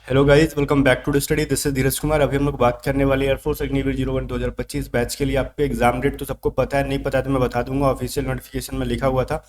Hello guys, welcome back to the study. This is Dheeraj Kumar. अभी हम लोग बात करने वाले एयरफोर्स अग्निवीर 01 2025 बैच के लिए। आपके एग्जाम डेट तो सबको पता है, नहीं पता तो मैं बता दूंगा। ऑफिशियल नोटिफिकेशन में लिखा हुआ था।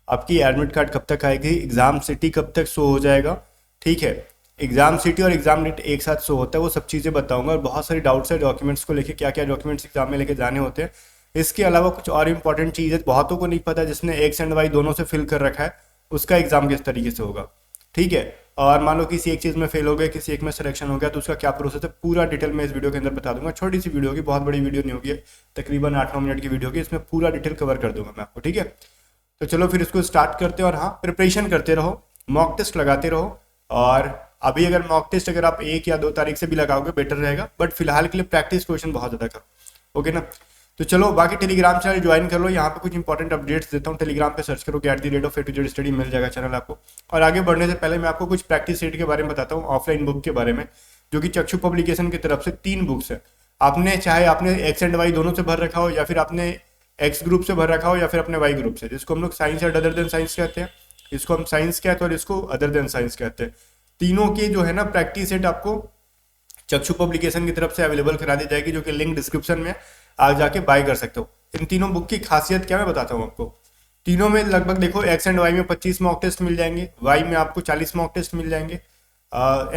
आपकी एडमिट कार्ड कब तक आएगी, एग्जाम सिटी कब तक शो हो जाएगा, ठीक है। एग्जाम सिटी और एग्जाम डेट एक साथ शो होता है, वो सब चीज़ें बताऊंगा। और बहुत सारी डाउट्स है डॉक्यूमेंट्स को लेके, क्या क्या डॉक्यूमेंट्स एग्जाम में लेके जाने होते हैं। इसके अलावा कुछ और इंपॉर्टेंट चीज़ है, बहुतों को नहीं पता, जिसने एक्स एंड वाई दोनों से फिल कर रखा है, उसका एग्जाम किस तरीके से होगा, ठीक है। और मान लो किसी एक चीज़ में फेल हो गए, किसी एक में सिलेक्शन हो गया, तो उसका क्या प्रोसेस है, पूरा डिटेल में इस वीडियो के अंदर बता दूंगा। छोटी सी वीडियो होगी, बहुत बड़ी वीडियो नहीं होगी, तकरीबन 8-9 मिनट की वीडियो होगी। इसमें पूरा डिटेल कवर कर दूंगा मैं आपको, ठीक है। तो चलो फिर इसको स्टार्ट करते हैं। और हाँ, प्रिपरेशन करते रहो, मॉक टेस्ट लगाते रहो। और अभी अगर मॉक टेस्ट अगर आप 1 या 2 तारीख से भी लगाओगे बेटर रहेगा, बट फिलहाल के लिए प्रैक्टिस क्वेश्चन बहुत ज़्यादा करो, ओके ना। तो चलो, बाकी टेलीग्राम चैनल ज्वाइन कर लो, यहाँ पे कुछ इंपॉर्टेंट अपडेट्स देता हूँ। टेलीग्राम पे सर्च करो @A to Z स्टडी, मिल जाएगा चैनल आपको। और आगे बढ़ने से पहले मैं आपको कुछ प्रैक्टिस सेट के बारे में बताता हूँ, ऑफलाइन बुक के बारे में, जो कि चक्षु पब्लिकेशन की तरफ से 3 बुक्स है। आपने चाहे आपने एक्स एंड वाई दोनों से भर रखा हो, या फिर आपने एक्स ग्रुप से भर रखा हो, या फिर अपने वाई ग्रुप से, जिसको हम लोग साइंस या अदर देन साइंस कहते हैं। इसको हम साइंस कहते हैं और इसको अदर देन साइंस कहते हैं। तीनों के जो है ना प्रैक्टिस सेट आपको चक्षु पब्लिकेशन की तरफ से अवेलेबल करा दी जाएगी, जो कि लिंक डिस्क्रिप्शन में आप जाके बाय कर सकते हो। इन तीनों बुक की खासियत क्या मैं बताता हूँ आपको। तीनों में लगभग देखो, एक्स एंड वाई में 25 मॉक टेस्ट मिल जाएंगे, वाई में आपको 40 मॉक टेस्ट मिल जाएंगे,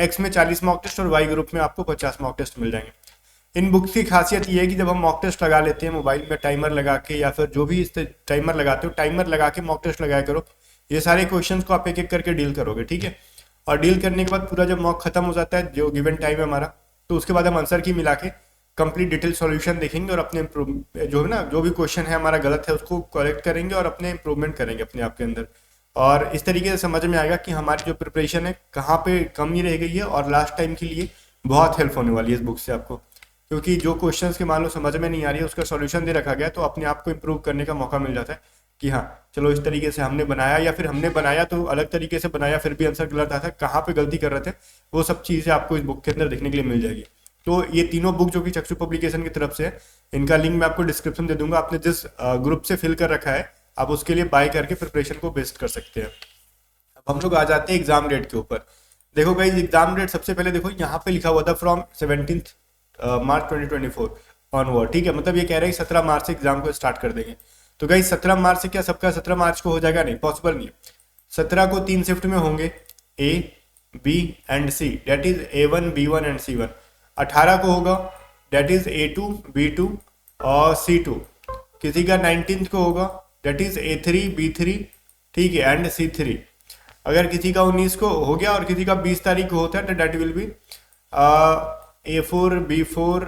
एक्स में 40 मॉक टेस्ट और वाई ग्रुप में आपको 50 मॉक टेस्ट मिल जाएंगे। इन बुक्स की खासियत ये है कि जब हम मॉक टेस्ट लगा लेते हैं मोबाइल में टाइमर लगा के, या फिर जो भी इस टाइमर लगाते हो, टाइमर लगा के मॉक टेस्ट लगाया करो। ये सारे क्वेश्चंस को आप एक एक करके डील करोगे, ठीक है। और डील करने के बाद पूरा जब मॉक खत्म हो जाता है, जो गिवन टाइम है हमारा, तो उसके बाद हम आंसर की मिला के कंप्लीट डिटेल सॉल्यूशन देखेंगे, और अपने जो है ना, जो भी क्वेश्चन है हमारा गलत है उसको करेक्ट करेंगे, और अपने इंप्रूवमेंट करेंगे अपने आप के अंदर। और इस तरीके से समझ में आएगा कि हमारी जो प्रिपरेशन है कहाँ पे कमी रह गई है, और लास्ट टाइम के लिए बहुत हेल्प होने वाली है इस बुक से आपको। क्योंकि जो क्वेश्चंस के मान लो समझ में नहीं आ रही है, उसका सॉल्यूशन दे रखा गया, तो अपने आप को इम्प्रूव करने का मौका मिल जाता है कि हाँ चलो इस तरीके से हमने बनाया, या फिर हमने बनाया तो अलग तरीके से बनाया, फिर भी आंसर गलत आता है, कहाँ पे गलती कर रहे थे, वो सब चीज़ें आपको इस बुक के अंदर देखने के लिए मिल जाएगी। तो ये तीनों बुक जो कि चक्षु पब्लिकेशन की तरफ से है, इनका लिंक मैं आपको डिस्क्रिप्शन दे दूंगा। आपने जिस ग्रुप से फिल कर रखा है, आप उसके लिए बाय करके प्रिपरेशन को बेस्ट कर सकते हैं। अब हम लोग आ जाते हैं एग्जाम डेट के ऊपर। देखो गाइस, एग्जाम डेट सबसे पहले देखो यहाँ पे लिखा हुआ था फ्रॉम 17 मार्च 2024 ऑनवर्ड, ठीक है। मतलब ये कह रहे हैं 17 मार्च से एग्जाम को स्टार्ट कर देंगे। तो गाइस 17 मार्च से क्या सबका 17 मार्च को हो जाएगा? नहीं, पॉसिबल नहीं है। 17 को 3 शिफ्ट में होंगे, A, B and C, date is A1, B1 and C1। 18 को होगा, डेट इज A2, B2 और C2। किसी का 19 को होगा, डेट इज A3, B3, ठीक है, एंड C3। अगर किसी का 19 को हो गया और किसी का 20 तारीख को होता है, तो date will be A4, B4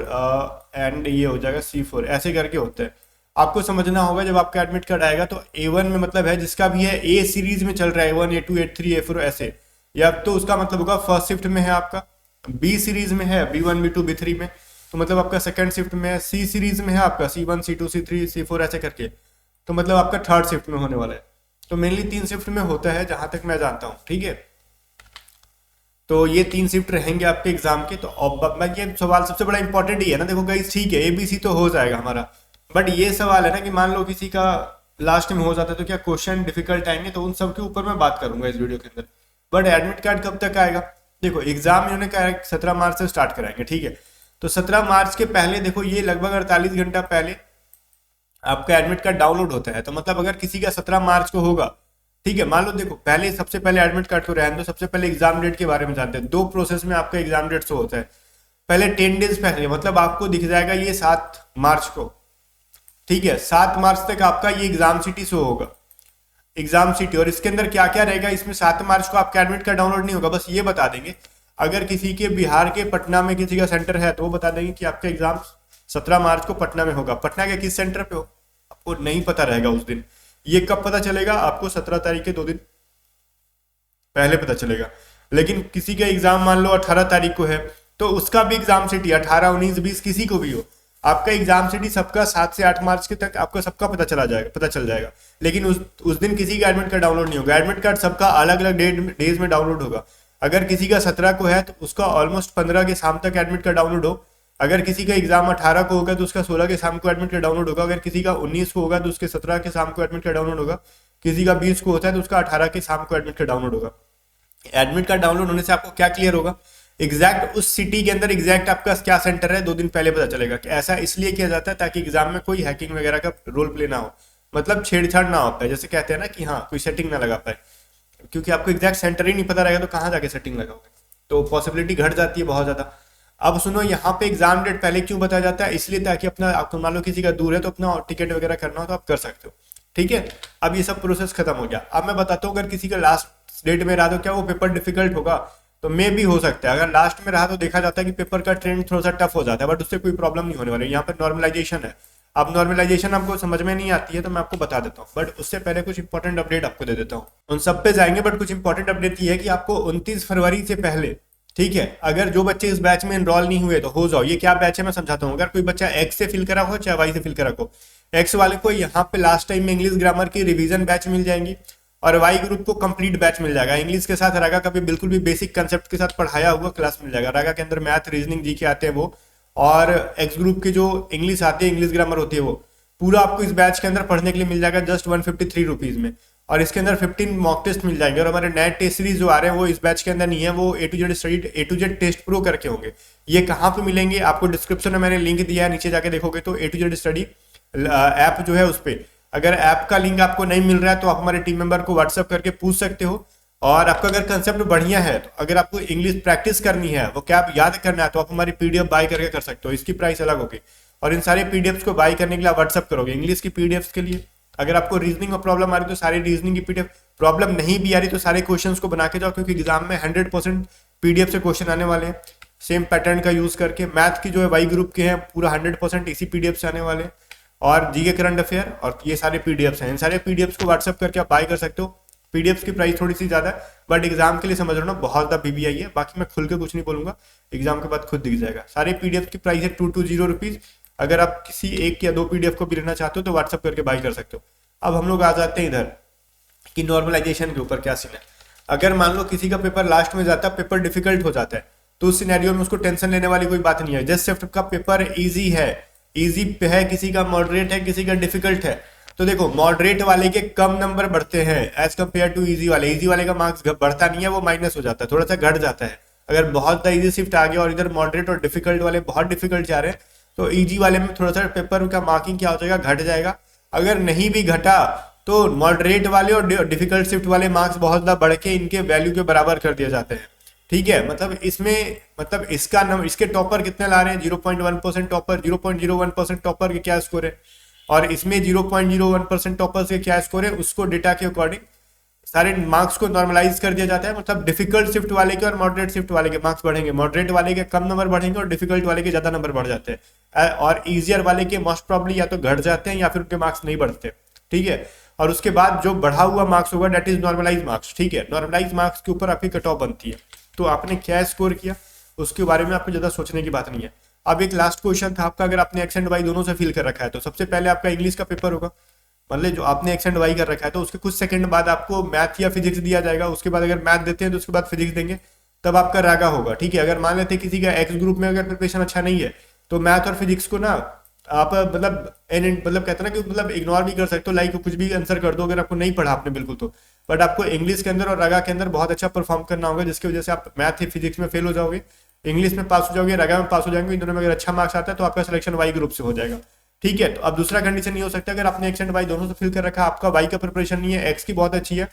and ये हो जाएगा C4। ऐसे करके होता है। आपको समझना होगा, जब आपका एडमिट कार्ड आएगा तो A1 में मतलब है जिसका भी है A सीरीज में चल रहा है, A1, A2, A3, A4 ऐसे, या तो उसका मतलब होगा फर्स्ट शिफ्ट में है आपका। B सीरीज में है B1, B2, B3 में, तो मतलब आपका सेकंड शिफ्ट में है। C सीरीज में है आपका C1, C2, C3, C4 ऐसे करके, तो मतलब आपका थर्ड शिफ्ट में होने वाला है। तो मेनली 3 शिफ्ट में होता है जहां तक मैं जानता हूँ, ठीक है। तो ये 3 शिफ्ट रहेंगे आपके एग्जाम के। तो अब मैं, ये सवाल सबसे बड़ा इंपॉर्टेंट ही है ना। देखो गाइस, ठीक है ABC तो हो जाएगा हमारा, बट ये सवाल है ना कि मान लो किसी का लास्ट में हो जाता है, तो क्या क्वेश्चन डिफिकल्ट आएंगे, तो उन सब के ऊपर मैं बात करूंगा इस वीडियो के अंदर। बट एडमिट कार्ड कब तक आएगा? देखो एग्जाम इन्होंने कहा 17 मार्च से स्टार्ट कराएंगे, ठीक है। तो 17 मार्च के पहले देखो, ये लगभग 48 घंटा पहले आपका एडमिट कार्ड डाउनलोड होता है। तो मतलब अगर किसी का 17 मार्च को होगा, ठीक है, मान लो देखो, पहले सबसे पहले एडमिट कार्ड को रहने दो, सबसे पहले एग्जाम डेट के बारे में जानते हैं। 2 प्रोसेस में आपका एग्जाम डेट शो होता है। पहले 10 डेज पहले, मतलब आपको दिख जाएगा ये 7 मार्च को, ठीक है। 7 मार्च तक आपका ये एग्जाम सिटी शो होगा, एग्जाम सिटी। और इसके अंदर क्या क्या रहेगा, इसमें 7 मार्च को आपका एडमिट कार्ड डाउनलोड नहीं होगा, बस ये बता देंगे। अगर किसी के बिहार के पटना में किसी का सेंटर है, तो वो बता देंगे कि आपका एग्जाम 17 मार्च को पटना में होगा। पटना के किस सेंटर पे हो आपको नहीं पता रहेगा उस दिन। ये कब पता चलेगा आपको? 17 तारीख के 2 दिन पहले पता चलेगा। लेकिन किसी का एग्जाम मान लो 18 तारीख को है, तो उसका भी एग्जाम सिटी 18, 19, 20 किसी को भी हो, आपका एग्जाम सिटी सबका 7 से 8 मार्च के तक आपका सबका पता चल जाएगा। लेकिन उस दिन किसी का एडमिट कार्ड डाउनलोड नहीं होगा। एडमिट कार्ड सबका अलग अलग डेज में डाउनलोड होगा। अगर किसी का 17 को है, तो उसका ऑलमोस्ट 15 के शाम तक एडमिट कार्ड डाउनलोड हो। अगर किसी का एग्जाम 18 को होगा, तो उसका 16 के शाम को एडमिट कार्ड डाउनलोड होगा। अगर किसी का 19 को होगा, तो उसके 17 के शाम को एडमिट कार्ड डाउनलोड होगा। किसी का 20 को होता है, तो उसका 18 के शाम को एडमिट कार्ड डाउनलोड होगा। एडमिट कार्ड डाउनलोड होने से आपको क्या क्लियर होगा? एग्जैक्ट उस सिटी के अंदर एग्जैक्ट आपका क्या सेंटर है 2 दिन पहले पता चलेगा। कि ऐसा इसलिए किया जाता है ताकि एग्जाम में कोई हैकिंग वगैरह का रोल प्ले ना हो, मतलब छेड़छाड़ ना हो पाए, जैसे कहते हैं ना कि हाँ कोई सेटिंग ना लगा पाए, क्योंकि आपको एग्जैक्ट सेंटर ही नहीं पता रहेगा तो कहाँ जाके सेटिंग लगाओगे, तो पॉसिबिलिटी घट जाती है बहुत ज्यादा। अब सुनो, यहाँ पे एग्जाम डेट पहले क्यों बताया जाता है, इसलिए ताकि अपना आपको मान लो किसी का दूर है तो अपना टिकट वगैरह करना हो तो आप कर सकते हो। ठीक है, अब ये सब प्रोसेस खत्म हो गया। अब मैं बताता हूँ अगर किसी का लास्ट डेट में रहा तो क्या वो पेपर डिफिकल्ट होगा, तो मे भी हो सकता है। अगर लास्ट में रहा तो देखा जाता है कि पेपर का ट्रेंड थोड़ा सा टफ हो जाता है, बट उससे कोई प्रॉब्लम नहीं होने वाली। यहाँ पर नॉर्मलाइजेशन है। अब नॉर्मलाइजेशन आपको समझ में नहीं आती है तो मैं आपको बता देता हूँ, बट उससे पहले कुछ इंपॉर्टेंट अपडेट आपको दे देता हूँ। उन सब पे जाएंगे, बट कुछ इंपॉर्टेंट अपडेट ये है कि आपको 29 फरवरी से पहले, ठीक है, अगर जो बच्चे इस बैच में एनरोल नहीं हुए तो हो जाओ। ये क्या बैच है मैं समझाता हूँ। अगर कोई बच्चा एक्स से फिल करा हो चाहे वाई से फिल करा हो, एक्स वाले को यहाँ पे लास्ट टाइम में इंग्लिश ग्रामर की रिवीजन बैच मिल जाएंगी और वाई ग्रुप को कंप्लीट बैच मिल जाएगा। इंग्लिश के साथ रागा का भी बिल्कुल भी बेसिक कंसेप्ट के साथ पढ़ाया हुआ क्लास मिल जाएगा। रागा के अंदर मैथ रीजनिंग जी के आते हैं वो, और एक्स ग्रुप के जो इंग्लिश आती है, इंग्लिश ग्रामर होती है, वो पूरा आपको इस बैच के अंदर पढ़ने के लिए मिल जाएगा जस्ट 153 रुपीज में। और इसके अंदर 15 मॉक टेस्ट मिल जाएंगे। और हमारे नए टेस्ट सीरीज जो आ रहे हैं वो इस बैच के अंदर नहीं है, वो A to Z study A to Z test pro करके होंगे। ये कहाँ पे मिलेंगे आपको डिस्क्रिप्शन में मैंने लिंक दिया है, नीचे जाके देखोगे तो ए टू जेड स्टडी ऐप जो है उस पर, अगर ऐप का लिंक आपको नहीं मिल रहा है तो आप हमारे टीम मेंबर को व्हाट्सअप करके पूछ सकते हो। और आपका अगर कंसेप्ट बढ़िया है तो अगर आपको इंग्लिश प्रैक्टिस करनी है, वो क्या आप याद करना है, तो आप हमारी पीडीएफ बाय करके कर सकते हो। इसकी प्राइस अलग होगी। और इन सारे पीडीएफ को बाय करने के लिए आप व्हाट्सअप करोगे इंग्लिश की पीडीएफ के लिए। अगर आपको रीजनिंग में प्रॉब्लम आ रही तो सारी रीजनिंग की पीडीएफ, प्रॉब्लम नहीं भी आ रही तो सारे क्वेश्चंस को बना के जाओ, क्योंकि एग्जाम में 100% पीडीएफ से क्वेश्चन आने वाले हैं सेम पैटर्न का यूज करके। मैथ की जो है वाई ग्रुप के हैं पूरा 100% इसी पीडीएफ से आने वाले हैं, और जीके करंट अफेयर, और ये सारे पीडीएफ्स हैं। इन सारे पीडीएफ्स को व्हाट्सअप करके आप बाय कर सकते हो। पीडीएफ की प्राइस थोड़ी सी ज्यादा है, बट एग्जाम के लिए समझ रहा हूँ बहुत ज्यादा पीबीआई है। बाकी मैं खुल के कुछ नहीं बोलूंगा, एग्जाम के बाद खुद दिख जाएगा। सारे पीडीएफ की प्राइस है 220 रुपीज। अगर आप किसी एक या 2 पीडीएफ को भी लेना चाहते हो तो व्हाट्सअप करके बाय कर सकते हो। अब हम लोग आ जाते हैं इधर कि नॉर्मलाइजेशन के ऊपर क्या सीन है। अगर मान लो किसी का पेपर लास्ट में जाता है, पेपर डिफिकल्ट हो जाता है, तो उस सिनेरियो में उसको टेंशन लेने वाली कोई बात नहीं है। जस्ट शिफ्ट का पेपर इजी है, इजी पे है, किसी का मॉडरेट है, किसी का डिफिकल्ट है। तो देखो मॉडरेट वाले के कम नंबर बढ़ते हैं एज कम्पेयर टू इजी वाले। इजी वाले का मार्क्स बढ़ता नहीं है, वो माइनस हो जाता है, थोड़ा सा घट जाता है। अगर बहुत ज्यादा इजी शिफ्ट आ गया और इधर मॉडरेट और डिफिकल्ट वाले बहुत डिफिकल्ट जा रहे हैं तो इजी वाले में थोड़ा सा पेपर का मार्किंग क्या हो जाएगा, घट जाएगा। अगर नहीं भी घटा तो मॉडरेट वाले और डिफिकल्ट शिफ्ट वाले मार्क्स बहुत ज्यादा बढ़ के इनके वैल्यू के बराबर कर दिए जाते हैं। ठीक है, मतलब इसमें मतलब इसका नंबर, इसके टॉपर कितने ला रहे हैं, 0.1% टॉपर, 0.01% टॉपर के क्या स्कोर है, और इसमें 0.01% टॉपर्स के क्या स्कोर है, उसको डेटा के अकॉर्डिंग सारे मार्क्स को नॉर्मलाइज कर दिया जाता है। मतलब डिफिकल्ट शिफ्ट वाले के और मॉडरेट शिफ्ट वाले के मार्क्स बढ़ेंगे, मॉडरेट वाले के कम नंबर बढ़ेंगे और डिफिकल्ट वाले के ज्यादा नंबर बढ़ जाते हैं, और इजियर वाले के मोस्ट प्रॉब्ली या तो घट जाते हैं या फिर उनके मार्क्स नहीं बढ़ते। ठीक है, और उसके बाद जो बढ़ा हुआ मार्क्स होगा डेट इज नॉर्मलाइज मार्क्स। ठीक है, नॉर्मलाइज मार्क्स के ऊपर आपकी कट ऑफ बनती है, तो आपने क्या स्कोर किया उसके बारे में आपको ज्यादा सोचने की बात नहीं है। अब एक लास्ट क्वेश्चन था आपका, अगर आपने एक्स एंड वाई दोनों से फिल कर रखा है तो सबसे पहले आपका इंग्लिश का पेपर होगा, मतलब जो आपने एक्स एंड वाई कर रखा है, तो उसके कुछ सेकंड बाद आपको मैथ या फिजिक्स दिया जाएगा। उसके बाद अगर मैथ देते हैं तो उसके बाद फिजिक्स देंगे, तब आपका रागा होगा। ठीक है, अगर मान लेते किसी का एक्स ग्रुप में अगर प्रिपरेशन अच्छा नहीं है तो मैथ और फिजिक्स को ना आप मतलब कहते हैं ना कि मतलब इग्नोर भी कर सकते हो, लाइक कुछ भी आंसर कर दो अगर आपको नहीं पढ़ा आपने बिल्कुल तो। बट आपको इंग्लिश के अंदर और रागा के अंदर बहुत अच्छा परफॉर्म करना होगा, जिसकी वजह से आप मैथ या फिजिक्स में फेल हो जाओगे, इंग्लिश में पास हो जाओगे, रागा में पास हो जाएंगे। इन दोनों में अगर अच्छा मार्क्स आता है तो आपका सिलेक्शन वाई ग्रुप से हो जाएगा। ठीक है, तो अब दूसरा कंडीशन नहीं हो सकता, अगर आपने एक्स एंड वाई दोनों से फिल कर रखा है, आपका वाई का प्रिपरेशन नहीं है, एक्स की बहुत अच्छी है,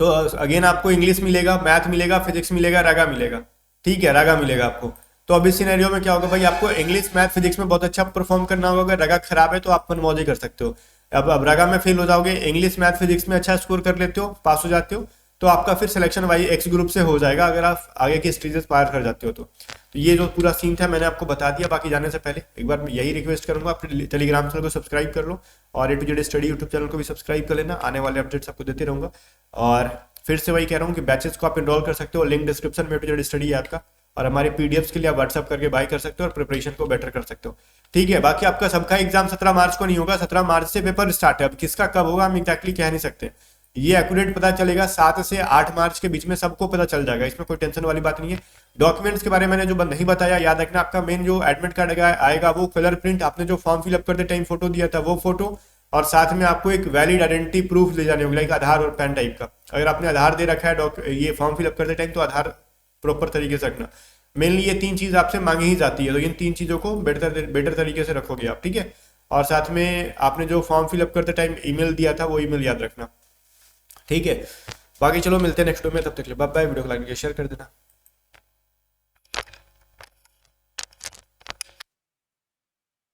तो अगेन आपको इंग्लिश मिलेगा, मैथ मिलेगा, फिजिक्स मिलेगा, रागा मिलेगा। ठीक है, रागा मिलेगा आपको। तो अब इस सिनेरियो में क्या होगा भाई, आपको इंग्लिश मैथ फिजिक्स में बहुत अच्छा परफॉर्म करना होगा। अगर रागा खराब है तो आप मनमौजी कर सकते हो। अब रागा में फेल हो जाओगे, इंग्लिश मैथ फिजिक्स में अच्छा स्कोर कर लेते हो, पास हो जाते हो, तो आपका फिर सिलेक्शन वाई एक्स ग्रुप से हो जाएगा, अगर आप आगे की स्टेजेस पार कर जाते हो तो ये जो पूरा सीन था मैंने आपको बता दिया। बाकी जाने से पहले एक बार मैं यही रिक्वेस्ट करूंगा, आप टेलीग्राम चैनल को सब्सक्राइब कर लो और A to Z study YouTube channel को भी सब्सक्राइब कर लेना, आने वाले अपडेट्स आपको देते रहूंगा। और फिर से वही कह रहा हूँ कि बैचेस को आप एनरोल कर सकते हो, लिंक डिस्क्रिप्शन में ए टू जेड स्टडी ऐप का, और हमारे पीडीएफ्स के लिए आप व्हाट्सअप करके बाय कर सकते हो और प्रिपरेशन को बेटर कर सकते हो। ठीक है, बाकी आपका सबका एग्जाम 17 मार्च को नहीं होगा, 17 मार्च से पेपर स्टार्ट है। अब किसका कब होगा हम एग्जैक्टली कह नहीं सकते, ये एक्यूरेट पता चलेगा 7 से 8 मार्च के बीच में, सबको पता चल जाएगा, इसमें कोई टेंशन वाली बात नहीं है। डॉक्यूमेंट्स के बारे में मैंने जो नहीं बताया याद रखना, आपका मेन जो एडमिट कार्ड आएगा वो कलर प्रिंट, आपने जो फॉर्म फिलअप करते टाइम फोटो दिया था वो फोटो, और साथ में आपको एक वैलिड आइडेंटिटी प्रूफ ले जाने होगी, लाइक आधार और पैन टाइप का। अगर आपने आधार दे रखा है ये फॉर्म फिलअप करते टाइम तो आधार प्रॉपर तरीके से रखना। मेनली ये 3 चीज़ आपसे मांगी ही जाती है, तो इन 3 चीज़ों को बेटर तरीके से रखोगे आप, ठीक है। और साथ में आपने जो फॉर्म फिलअप करते टाइम ईमेल दिया था वो ईमेल याद रखना, ठीक है। बाकी चलो मिलते हैं नेक्स्ट वीडियो में, तब तक के लिए बाय बाय। वीडियो को लाइक शेयर कर देना।